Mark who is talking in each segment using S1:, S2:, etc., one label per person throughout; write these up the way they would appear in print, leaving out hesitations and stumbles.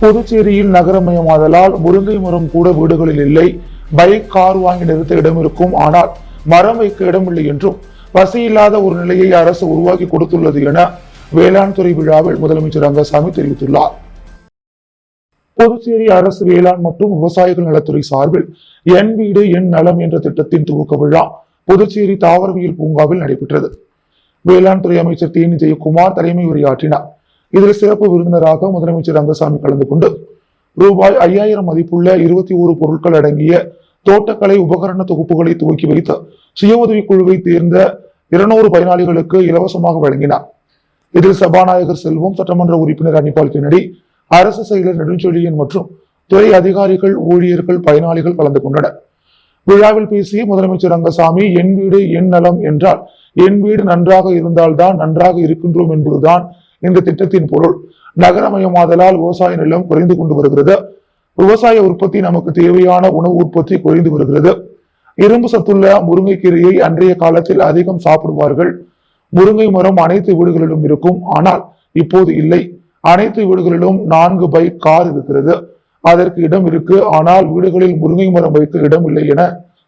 S1: புதுச்சேரியில் நகரமயமாதலால் முருங்கை மரம் கூட வீடுகளில் இல்லை. பைக், கார் வாங்கி நிறுத்த இடம் இருக்கும், ஆனால் மரம் வைக்க இடமில்லை என்றும் வசதியில்லாத ஒரு நிலையை அரசு உருவாக்கி கொடுத்துள்ளது என வேளாண் துறை விழாவில் முதலமைச்சர் ரங்கசாமி தெரிவித்துள்ளார். புதுச்சேரி அரசு வேளாண் மற்றும் விவசாயிகள் நலத்துறை சார்பில் என் வீடு என் நலம் என்ற திட்டத்தின் துவக்க விழா புதுச்சேரி தாவரவியல் பூங்காவில் நடைபெற்றது. வேளாண் துறை அமைச்சர் தேனி ஜெயக்குமார் தலைமை உரையாற்றினார். இதில் சிறப்பு விருந்தினராக முதலமைச்சர் ரங்கசாமி கலந்து கொண்டு ரூபாய் 5000 மதிப்புள்ள 21 பொருட்கள் அடங்கிய தோட்டக்கலை உபகரண தொகுப்புகளை துவக்கி வைத்து சுய உதவிக் குழுவை தேர்ந்த 200 பயனாளிகளுக்கு இலவசமாக வழங்கினார். இதில் சபாநாயகர் செல்வம், சட்டமன்ற உறுப்பினர் அனிபால் கென்னடி, அரசு செயலர் நெடுஞ்செழியன் மற்றும் துறை அதிகாரிகள், ஊழியர்கள், பயனாளிகள் கலந்து கொண்டனர். விழாவில் பேசிய முதலமைச்சர் ரங்கசாமி, என் வீடு என் நலம் என்றால் என் வீடு நன்றாக இருந்தால்தான் நன்றாக இருக்கின்றோம் என்பதுதான் இந்த திட்டத்தின் பொருள். நகரமயமாதலால் விவசாய நிலம் குறைந்து கொண்டு வருகிறது. விவசாய உற்பத்தி நமக்கு தேவையான உணவு உற்பத்தி குறைந்து வருகிறது. இரும்பு சத்துள்ள முருங்கைக்கீரையை அன்றைய காலத்தில் அதிகம் சாப்பிடுவார்கள். முருங்கை மரம் அனைத்து வீடுகளிலும் இருக்கும், ஆனால் இப்போது இல்லை. அனைத்து வீடுகளிலும் 4 பைக், கார் இருக்கிறது. அதற்கு இடம் இருக்கு, ஆனால் வீடுகளில் முருங்கை மரம் வைக்க இடம் இல்லை என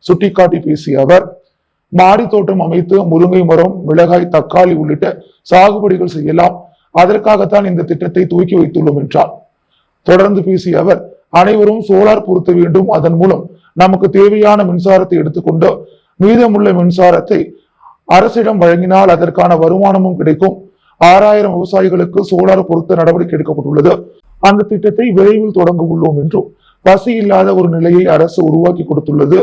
S1: சுட்டிக்காட்டி பேசிய அவர், மாடி தோட்டம் அமைத்து முருங்கை மரம், மிளகாய், தக்காளி உள்ளிட்ட சாகுபடிகள் செய்யலாம். அதற்காகத்தான் இந்த திட்டத்தை துவக்கி வைத்துள்ளோம் என்றார். தொடர்ந்து பேசிய அவர், அனைவரும் சோலார் பொருத்த வேண்டும். அதன் மூலம் நமக்கு தேவையான மின்சாரத்தை எடுத்துக்கொண்டு மீதமுள்ள மின்சாரத்தை அரசிடம் வழங்கினால் அதற்கான வருமானமும் கிடைக்கும். 6000 விவசாயிகளுக்கு சோலார் பொருத்த நடவடிக்கை எடுக்கப்பட்டுள்ளது. அந்த திட்டத்தை விரைவில் தொடங்க உள்ளோம் என்றும், பசி இல்லாத ஒரு நிலையை அரசு உருவாக்கி கொடுத்துள்ளது.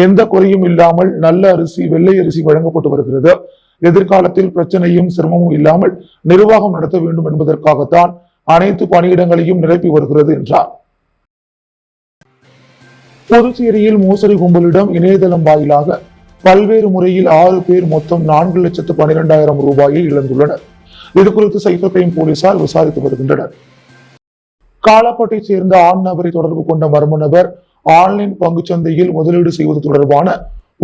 S1: எந்த குறையும் இல்லாமல் நல்ல அரிசி, வெள்ளை அரிசி வழங்கப்பட்டு வருகிறது. எதிர்காலத்தில் பிரச்சனையும் சிரமமும் இல்லாமல் நிர்வாகம் நடத்த வேண்டும் என்பதற்காகத்தான் அனைத்து பணியிடங்களையும் நிரப்பி வருகிறது என்றார். புதுச்சேரியில் மோசடி கும்பலிடம் இணையதளம் வாயிலாக பல்வேறு முறையில் 6 பேர் மொத்தம் 4,12,000 ரூபாயை இழந்துள்ளனர். இது குறித்து சைபர் கிரைம் போலீசார் விசாரித்து வருகின்றனர். காலாப்பட்டைச் சேர்ந்த ஆண் நபரை தொடர்பு கொண்ட மர்ம நபர் ஆன்லைன் பங்குச்சந்தையில் முதலீடு செய்வது தொடர்பான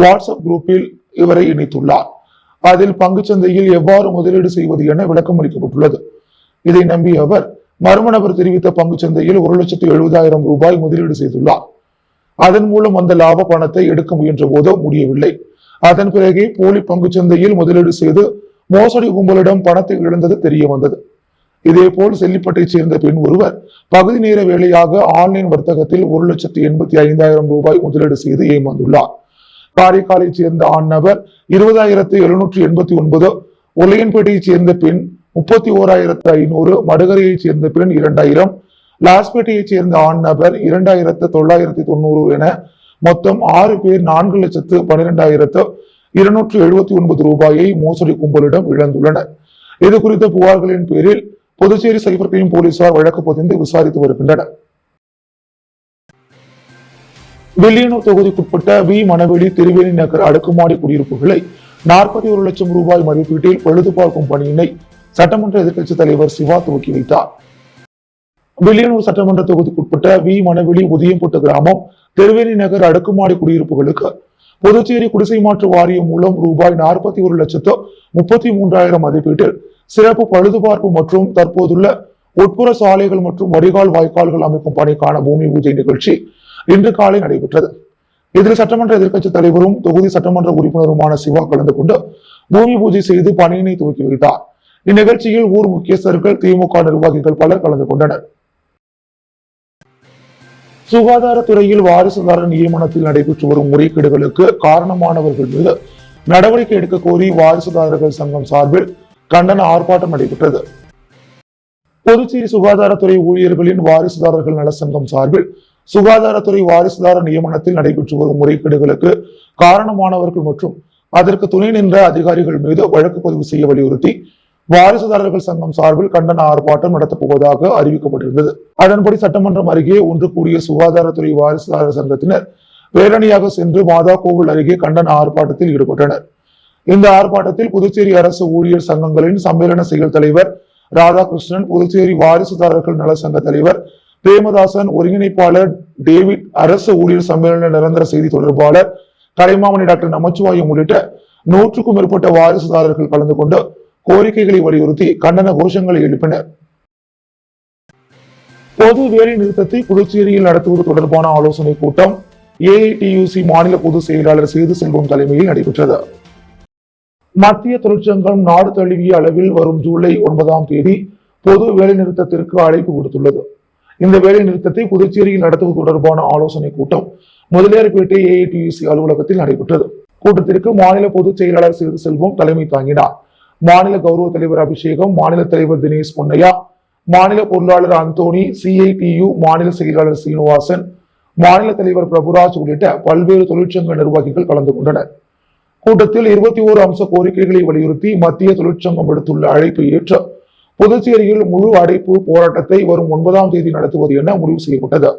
S1: வாட்ஸ்அப் குரூப்பில் இவரை இணைத்துள்ளார். அதில் பங்குச்சந்தையில் எவ்வாறு முதலீடு செய்வது என விளக்கம் அளிக்கப்பட்டுள்ளது. இதை நம்பிய அவர் மர்ம நபர் தெரிவித்த பங்குச்சந்தையில் 1,70,000 ரூபாய் முதலீடு செய்துள்ளார். அதன் மூலம் அந்த லாப பணத்தை எடுக்க முயன்ற போது முடியவில்லை. அதன் பிறகே போலி பங்குச்சந்தையில் முதலீடு செய்து மோசடி கும்பலிடம் பணத்தை இழந்தது தெரிய வந்தது. இதேபோல் செல்லிப்பட்டை சேர்ந்த பெண் ஒருவர் பகுதி நேர வேலையாக ஆன்லைன் வர்த்தகத்தில் 1,85,000 ரூபாய் முதலீடு செய்து ஏமாந்துள்ளார். காரைக்காலை சேர்ந்த ஆண் நபர் 20,789, ஒல்லையன்பேட்டையைச் சேர்ந்த பெண் 31,500, மடுகரையைச் சேர்ந்த பெண் 2,000, லாஸ்பேட்டையைச் சேர்ந்த ஆண் நபர் 2,990 என மொத்தம் 6 பேர் 4,12,279 ரூபாயை மோசடி கும்பலிடம் இழந்துள்ளனர். இது குறித்த புகார்களின் பேரில் புதுச்சேரி சைபர் கிரைம் போலீசார் வழக்கு பதிந்து விசாரித்து வருகின்றனர். வில்லியனூர் தொகுதிக்குட்பட்ட வி மணவெளி, திருவேணி நகர் அடுக்குமாடி குடியிருப்புகளை 41 லட்சம் ரூபாய் மதிப்பீட்டில் பழுது பார்க்கும் பணியினை சட்டமன்ற எதிர்க்கட்சித் தலைவர் சிவா துவக்கி வைத்தார். வில்லியனூர் சட்டமன்ற தொகுதிக்குட்பட்ட வி மணவெளி, உதயம்பட்டு கிராமம், திருவேணி நகர் அடுக்குமாடி குடியிருப்புகளுக்கு புதுச்சேரி குடிசை மாற்று வாரியம் மூலம் ரூபாய் 41,33,000 மதிப்பீட்டில் சிறப்பு பழுதுபார்ப்பு மற்றும் தற்போதுள்ள உட்புற சாலைகள் மற்றும் வடிகால் வாய்க்கால்கள் அமைக்கும் பணிக்கான பூமி பூஜை நிகழ்ச்சி இன்று காலை நடைபெற்றது. இதில் சட்டமன்ற எதிர்க்கட்சித் தலைவரும் தொகுதி சட்டமன்ற உறுப்பினருமான சிவா கலந்து கொண்டு பூமி பூஜை செய்து பணியினை துவக்கி வைத்தார். இந்நிகழ்ச்சியில் ஊர் முக்கியஸ்தர்கள், திமுக நிர்வாகிகள் பலர் கலந்து கொண்டனர். சுகாதாரத்துறையில் வாரிசுதாரர் நியமனத்தில் நடைபெற்று வரும் முறைகேடுகளுக்கு காரணமானவர்கள் மீது நடவடிக்கை எடுக்க கோரி வாரிசுதாரர்கள் சங்கம் சார்பில் கண்டன ஆர்ப்பாட்டம் நடைபெற்றது. புதுச்சேரி சுகாதாரத்துறை ஊழியர்களின் வாரிசுதாரர்கள் நல சங்கம் சார்பில் சுகாதாரத்துறை வாரிசுதாரர் நியமனத்தில் நடைபெற்று வரும் முறைகேடுகளுக்கு காரணமானவர்கள் மற்றும் அதற்கு துணை நின்ற அதிகாரிகள் மீது வழக்கு பதிவு செய்ய வலியுறுத்தி வாரிசுதாரர்கள் சங்கம் சார்பில் கண்டன ஆர்ப்பாட்டம் நடத்தப்போவதாக அறிவிக்கப்பட்டிருந்தது. அதன்படி சட்டமன்றம் அருகே ஒன்று கூடிய சுகாதாரத்துறை வாரிசுதாரர் சங்கத்தினர் பேரணியாக சென்று மாதா கோவில் அருகே கண்டன ஆர்ப்பாட்டத்தில் ஈடுபட்டனர். இந்த ஆர்ப்பாட்டத்தில் புதுச்சேரி அரசு ஊழியர் சங்கங்களின் சம்மேளன செயல் தலைவர் ராதாகிருஷ்ணன், புதுச்சேரி வாரிசுதாரர்கள் நல சங்க தலைவர் பிரேமதாசன், ஒருங்கிணைப்பாளர் டேவிட், அரசு ஊழியர் சம்மேளன நிரந்தர செய்தி தொடர்பாளர் கலைமாமணி டாக்டர் நமச்சிவாயம் உள்ளிட்ட 100க்கும் மேற்பட்ட வாரிசுதாரர்கள் கலந்து கொண்டு கோரிக்கைகளை வலியுறுத்தி கண்டன கோஷங்களை எழுப்பினர். பொது வேலை நிறுத்தத்தை புதுச்சேரியில் நடத்துவது தொடர்பான ஆலோசனை கூட்டம் ஏஐடியூசி மாநில பொதுச் செயலாளர் சேது செல்வம் தலைமையில் நடைபெற்றது. மத்திய தொழிற்சங்கம் நாடு தழுவிய அளவில் வரும் ஜூலை 9ஆம் தேதி பொது வேலை நிறுத்தத்திற்கு அழைப்பு விடுத்துள்ளது. இந்த வேலை நிறுத்தத்தை புதுச்சேரியில் நடத்துவது தொடர்பான ஆலோசனை கூட்டம் முதலியார்பேட்டை ஏஐடியூசி அலுவலகத்தில் நடைபெற்றது. கூட்டத்திற்கு மாநில பொதுச் செயலாளர் சேது செல்வம் தலைமை தாங்கினார். மாநில கௌரவ தலைவர் அபிஷேகம், மாநில தலைவர் தினேஷ் பொன்னையா, மாநில பொருளாளர் அந்தோணி, சிஐடியு மாநில செயலாளர் சீனிவாசன், மாநில தலைவர் பிரபுராஜ் உள்ளிட்ட பல்வேறு தொழிற்சங்க நிர்வாகிகள் கலந்து கொண்டனர். கூட்டத்தில் 21 அம்ச கோரிக்கைகளை வலியுறுத்தி மத்திய தொழிற்சங்கம் விடுத்துள்ள அழைப்பை ஏற்று புதுச்சேரியில் முழு அடைப்பு போராட்டத்தை வரும் 9ஆம் தேதி நடத்துவது என முடிவு செய்யப்பட்டது.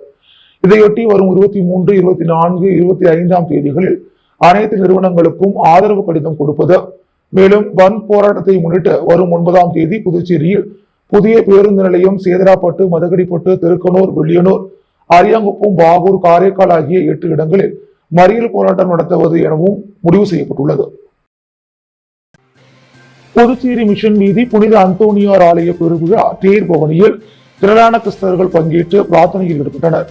S1: இதையொட்டி வரும் 23, 24, 25ஆம் தேதிகளில் அனைத்து நிறுவனங்களுக்கும் ஆதரவு கடிதம் கொடுப்பது. மேலும் பந்த் போராட்டத்தை முன்னிட்டு வரும் 9ஆம் தேதி புதுச்சேரியில் புதிய பேருந்து நிலையம், சேதராப்பட்டு, மதகடிப்பட்டு, திருக்கனூர், வில்லியனூர், அரியாங்குப்பம், பாகூர், காரைக்கால் ஆகிய 8 இடங்களில் மறியல் போராட்டம் நடத்துவது எனவும் முடிவு செய்யப்பட்டுள்ளது. புதுச்சேரி மிஷன் வீதி புனித அந்தோனியார் ஆலய பெருவிழா தேர் பவனியில் திரளான கிறிஸ்தவர்கள் பங்கேற்று பிரார்த்தனையில் ஈடுபட்டனர்.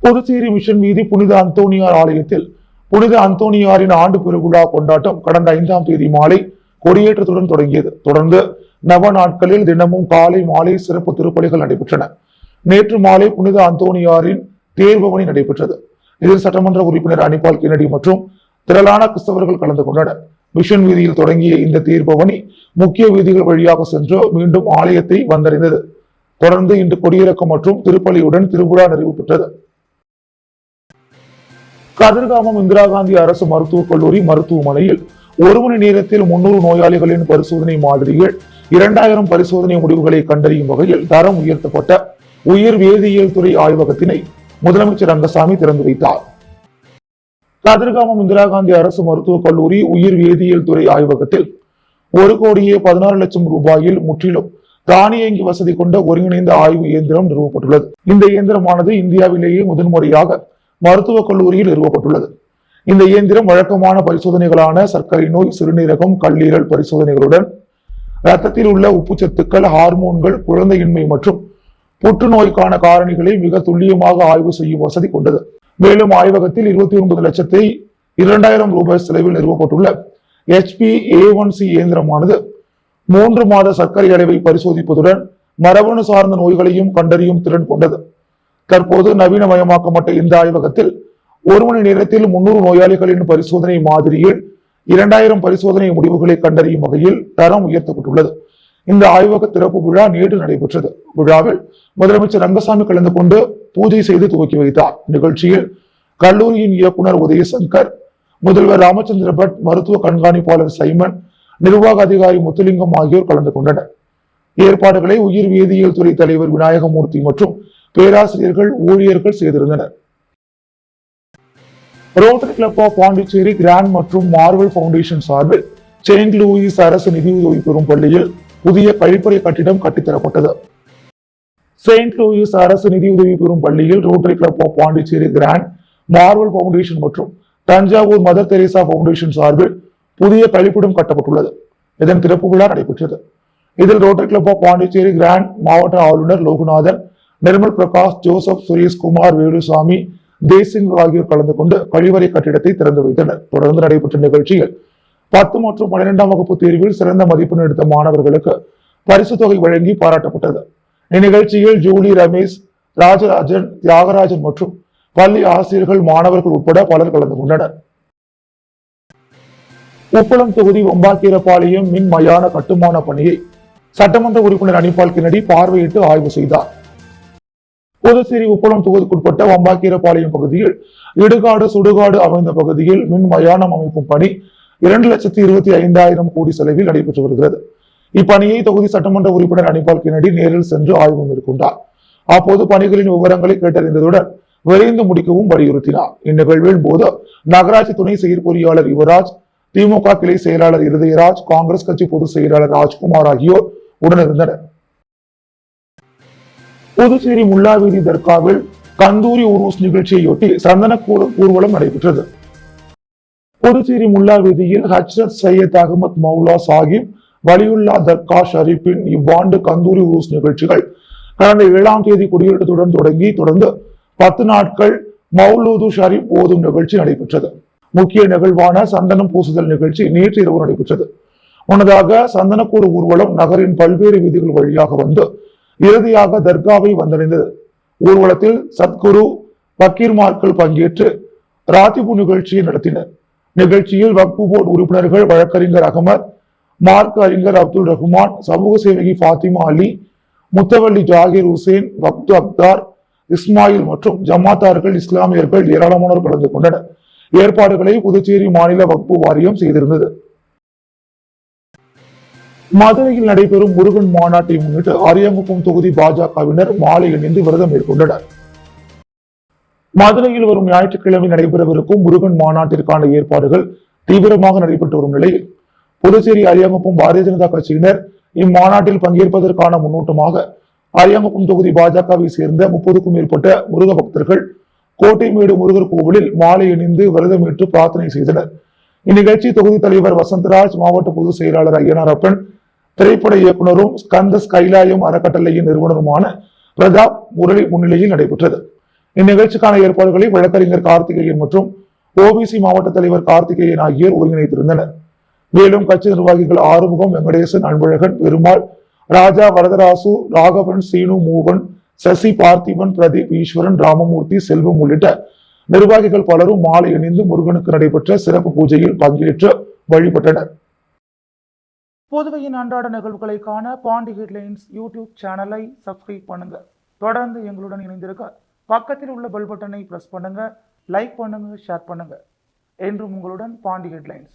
S1: புதுச்சேரி மிஷன் வீதி புனித அந்தோனியார் ஆலயத்தில் புனித அந்தோனியாரின் ஆண்டு பெருவிழா கொண்டாட்டம் கடந்த 5ஆம் தேதி மாலை கொடியேற்றத்துடன் தொடங்கியது. தொடர்ந்து நவ நாட்களில் தினமும் காலை மாலை சிறப்பு திருப்பலிகள் நடைபெற்றன. நேற்று மாலை புனித அந்தோனியாரின் தேர்பவனி நடைபெற்றது. இதில் சட்டமன்ற உறுப்பினர் அனிபால் கென்னடி மற்றும் திரளான கிறிஸ்தவர்கள் கலந்து கொண்டனர். மிஷன் வீதியில் தொடங்கிய இந்த தேர்பவனி முக்கிய வீதிகள் வழியாக சென்று மீண்டும் ஆலயத்தை வந்தடைந்தது. தொடர்ந்து இன்று கொடியிறக்கம் மற்றும் திருப்பலியுடன் திருவிழா நிறைவு பெற்றது. கதிர்காமம் இந்திரா காந்தி அரசு மருத்துவக் கல்லூரி மருத்துவமனையில் 1 மணி நேரத்தில் 300 நோயாளிகளின் பரிசோதனை மாதிரிகள் 2000 பரிசோதனை முடிவுகளை கண்டறியும் வகையில் தரம் உயர்த்தப்பட்ட உயிர் வேதியியல் துறை ஆய்வகத்தினை முதலமைச்சர் ரங்கசாமி திறந்து வைத்தார். கதிர்காமம் இந்திரா காந்தி அரசு மருத்துவக் கல்லூரி உயிர் வேதியியல் துறை ஆய்வகத்தில் 1,16,00,000 ரூபாயில் முற்றிலும் தானியங்கி வசதி கொண்ட ஒருங்கிணைந்த ஆய்வு இயந்திரம் நிறுவப்பட்டுள்ளது. இந்த இயந்திரமானது இந்தியாவிலேயே முதன்முறையாக மருத்துவக் கல்லூரியில் நிறுவப்பட்டுள்ளது. இந்த இயந்திரம் வழக்கமான பரிசோதனைகளான சர்க்கரை நோய், சிறுநீரகம், கல்லீரல் பரிசோதனைகளுடன் ரத்தத்தில் உள்ள உப்புச்சத்துக்கள், ஹார்மோன்கள், குழந்தையின்மை மற்றும் புற்றுநோய்க்கான காரணிகளை மிக துல்லியமாக ஆய்வு செய்யும் வசதி கொண்டது. மேலும் ஆய்வகத்தில் 29,02,000 ரூபாய் செலவில் நிறுவப்பட்டுள்ள HbA1c இயந்திரமானது 3 மாத சர்க்கரை அளவை பரிசோதிப்பதுடன் மரபணு சார்ந்த நோய்களையும் கண்டறியும் திறன் கொண்டது. தற்போது நவீனமயமாக்கப்பட்ட இந்த ஆய்வகத்தில் 1 மணி நேரத்தில் 300 நோயாளிகளின் பரிசோதனை மாதிரியில் 2000 பரிசோதனை முடிவுகளை கண்டறியும் வகையில் தரம் உயர்த்தப்பட்டுள்ளது. இந்த ஆய்வக திறப்பு விழா நேற்று நடைபெற்றது. விழாவில் முதலமைச்சர் ரங்கசாமி கலந்து கொண்டு பூஜை செய்து துவக்கி வைத்தார். நிகழ்ச்சியில் கல்லூரியின் இயக்குனர் உதயசங்கர், முதல்வர் ராமச்சந்திர பட், மருத்துவ கண்காணிப்பாளர் சைமன், நிர்வாக அதிகாரி முத்துலிங்கம் ஆகியோர் கலந்து கொண்டனர். ஏற்பாடுகளை உயிர் வேதியியல் துறை தலைவர் விநாயகமூர்த்தி மற்றும் பேராசிரியர்கள், ஊழியர்கள் செய்திருந்தனர். Rotary Club of Pondicherry Grand மற்றும் மார்வல் பவுண்டேஷன் சார்பில் செயின்ட் லூயிஸ் அரசு நிதியுதவி பெறும் பள்ளியில் புதிய கழிப்பறை கட்டிடம் கட்டித்தரப்பட்டது. செயின்ட் லூயிஸ் அரசு நிதியுதவி பெறும் பள்ளியில் Rotary Club of Pondicherry Grand, Marvel Foundation மற்றும் தஞ்சாவூர் மதர் தெரேசா பவுண்டேஷன் சார்பில் புதிய கழிப்பிடம் கட்டப்பட்டுள்ளது. இதன் திறப்பு விழா நடைபெற்றது. இதில் Rotary Club of Pondicherry Grand மாவட்ட ஆளுநர் லோகநாதன், நிர்மல் பிரகாஷ், ஜோசப், சுரேஷ்குமார், வேலுசாமி, தேசிங் ஆகியோர் கலந்து கொண்டு கழிவறை கட்டிடத்தை திறந்து வைத்தனர். தொடர்ந்து நடைபெற்ற நிகழ்ச்சியில் 10 மற்றும் 12ஆம் வகுப்பு தேர்வில் சிறந்த மதிப்பெண் எடுத்த மாணவர்களுக்கு பரிசு தொகை வழங்கி பாராட்டப்பட்டது. இந்நிகழ்ச்சியில் ஜூலி, ரமேஷ், ராஜராஜன், தியாகராஜன் மற்றும் பள்ளி ஆசிரியர்கள், மாணவர்கள் உட்பட பலர் கலந்து கொண்டனர். உப்பளம் தொகுதி வம்பாக்கீரபாளையம் மின் மயான கட்டுமான பணியை சட்டமன்ற உறுப்பினர் அனிபால் கென்னடி பார்வையிட்டு ஆய்வு செய்தார். புதுச்சேரி உப்பளம் தொகுதிக்குட்பட்ட வம்பாக்கீரபாளையம் பகுதியில் இடுகாடு, சுடுகாடு அமைந்த பகுதியில் மின் மயானம் அமைக்கும் பணி 2,25,000 கோடி செலவில் நடைபெற்று வருகிறது. இப்பணியை தொகுதி சட்டமன்ற உறுப்பினர் அனிபால் கென்னடி நேரில் சென்று ஆய்வு மேற்கொண்டார். அப்போது பணிகளின் விவரங்களை கேட்டறிந்ததுடன் விரைந்து முடிக்கவும் வலியுறுத்தினார். இந்நிகழ்வின் போது நகராட்சி துணை செயற்பொறியாளர் யுவராஜ், திமுக கிளை செயலாளர் இருதயராஜ், காங்கிரஸ் கட்சி பொதுச் செயலாளர் ராஜ்குமார் ஆகியோர் உடனிருந்தனர். புதுச்சேரி முல்லாவீதி தர்காவில் கந்தூரி உருஸ் நிகழ்ச்சியையொட்டி சந்தன ஊர்வலம் நடைபெற்றது. புதுச்சேரி முல்லாவீதியில் ஹஜ்ரத் சையத் அகமது மௌலா சாஹிப் வலியுல்லா தர்கா ஷரீப்பின் இவ்வாண்டு கந்தூரி உருஸ் நிகழ்ச்சிகள் கடந்த 7ஆம் தேதி கொடியேற்றத்துடன் தொடர்ந்து 10 நாட்கள் மௌலூது ஷரீப் ஓதும் நிகழ்ச்சி நடைபெற்றது. முக்கிய நிகழ்வான சந்தனம் பூசுதல் நிகழ்ச்சி நேற்று இரவு நடைபெற்றது. முன்னதாக சந்தனக்கூடு ஊர்வலம் நகரின் பல்வேறு வீதிகள் வழியாக வந்து இறுதியாக தர்காவை வந்தடைந்தது. ஊர்வலத்தில் சத்குரு பக்கீர்மார்கள் பங்கேற்று ராத்திபு நிகழ்ச்சியை நடத்தினர். நிகழ்ச்சியில் வக்பு போர்டு உறுப்பினர்கள் வழக்கறிஞர் அகமது, மார்க் அறிஞர் அப்துல் ரஹ்மான், சமூக சேவகி ஃபாத்திமா அலி, முத்தவல்லி ஜாகிர் ஹுசேன், பக்து அக்தார், இஸ்மாயில் மற்றும் ஜமாத்தார்கள் இஸ்லாமியர்கள் ஏராளமானோர் கலந்து கொண்டனர். ஏற்பாடுகளை புதுச்சேரி மாநில வக்பு வாரியம் செய்திருந்தது. மதுரையில் நடைபெறும் முருகன் மாநாட்டை முன்னிட்டு அரியாங்குப்பம் தொகுதி பாஜகவினர் மாலை அணிந்து விரதம் மேற்கொண்டனர். மதுரையில் வரும் ஞாயிற்றுக்கிழமை நடைபெறவிருக்கும் முருகன் மாநாட்டிற்கான ஏற்பாடுகள் தீவிரமாக நடைபெற்று வரும் நிலையில் புதுச்சேரி அரியாங்குப்பம் பாரதிய ஜனதா கட்சியினர் இம்மாநாட்டில் பங்கேற்பதற்கான முன்னோட்டமாக அரியாங்குப்பம் தொகுதி பாஜகவை சேர்ந்த 30க்கும் மேற்பட்ட முருக பக்தர்கள் கோட்டைமேடு முருகர் கோவிலில் மாலை அணிந்து விரதமேற்று பிரார்த்தனை செய்தனர். இந்நிகழ்ச்சி தொகுதி தலைவர் வசந்தராஜ், மாவட்ட பொதுச் செயலாளர் ஐயனாரப்பன், திரைப்பட இயக்குநரும் ஸ்கந்த ஸ்கைலாயம் அறக்கட்டளையின் நிறுவனருமான பிரதாப் முரளி முன்னிலையில் நடைபெற்றது. இந்நிகழ்ச்சிக்கான ஏற்பாடுகளை வழக்கறிஞர் கார்த்திகேயன் மற்றும் ஓபிசி மாவட்ட தலைவர் கார்த்திகேயன் ஆகியோர் ஒருங்கிணைத்திருந்தனர். மேலும் கட்சி நிர்வாகிகள் ஆறுமுகம், வெங்கடேசன், அன்பழகன், பெருமாள், ராஜா, வரதராசு, ராகவன், சீனு, மோகன், சசி, பார்த்திபன், பிரதீப், ஈஸ்வரன், ராமமூர்த்தி, செல்வம் உள்ளிட்ட நிர்வாகிகள் பலரும் மாலை அணிந்து முருகனுக்கு நடைபெற்ற சிறப்பு பூஜையில் பங்கேற்று வழிபட்டனர். புதுவையின் அன்றாட நிகழ்வுகளை காண பாண்டி ஹெட்லைன்ஸ் யூடியூப் சேனலை சப்ஸ்கிரைப் பண்ணுங்க. தொடர்ந்து எங்களுடன் இணைந்திருக்க பக்கத்தில் உள்ள பெல் பட்டனை பிரஸ் பண்ணுங்க, லைக் பண்ணுங்க, ஷேர் பண்ணுங்க. என்றும் உங்களுடன் பாண்டி ஹெட்லைன்ஸ்.